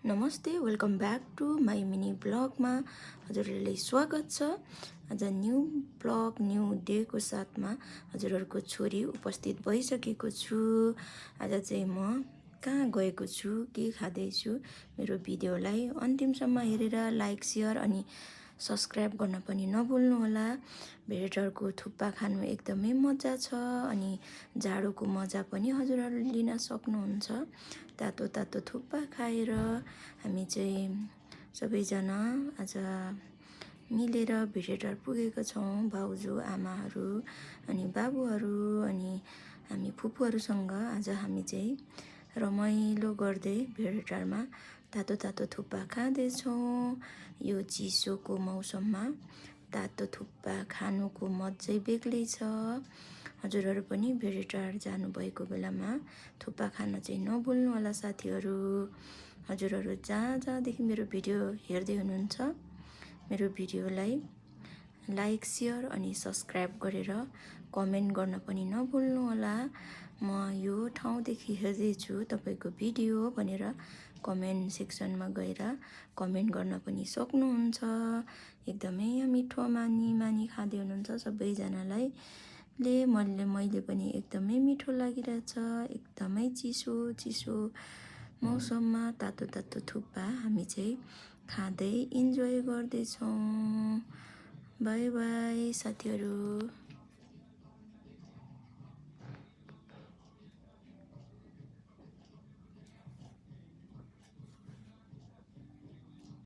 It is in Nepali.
नमस्ते, welcome back to my mini ब्लगमा हजुरहरूलाई स्वागत छ। आज न्यू ब्लग न्यू डेको साथमा हजुरहरूको छोरी उपस्थित भइसकेको छु। आज चाहिँ म कहाँ गएको छु, के खाँदैछु, मेरो भिडियोलाई अन्तिमसम्म हेरेर लाइक सेयर अनि सब्सक्राइब गर्न पनि नभुल्नुहोला। भेजिटेबलको थुक्पा खानु एकदमै मजा छ अनि जाडोको मजा पनि हजुरहरूले लिन सक्नुहुन्छ। तातो तातो थुक्पा खाएर हामी चाहिँ सबैजना आज मिलेर भेटेटार पुगेका छौँ। भाउजू, आमाहरू अनि बाबुहरू अनि हामी फुपूहरूसँग आज हामी चाहिँ रमाइलो गर्दै भेटेटारमा तातो तातो थुक्पा खाँदैछौँ। यो चिसोको मौसममा तातो थुक्पा खानुको मजै बेग्लै छ। हजुरहरू पनि भेटेटार जानुभएको बेलामा थुक्पा खान चाहिँ नभुल्नु होला साथीहरू। हजुरहरू जहाँदेखि मेरो भिडियो हेर्दै हुनुहुन्छ मेरो भिडियोलाई लाइक सेयर अनि सब्सक्राइब गरेर कमेन्ट गर्न पनि नभुल्नु होला। म यो ठाउँदेखि हेर्दैछु तपाईँको भिडियो भनेर कमेन्ट सेक्सनमा गएर कमेन्ट गर्न पनि सक्नुहुन्छ। एकदमै मिठो मानी खाँदै हुनुहुन्छ सबैजनालाई मैले पनि एकदमै मिठो लागिरहेछ। एकदमै चिसो मौसममा तातो तातो थुक्पा हामी चाहिँ खाँदै इन्जोय गर्दैछौँ। बाई बाई साथीहरू।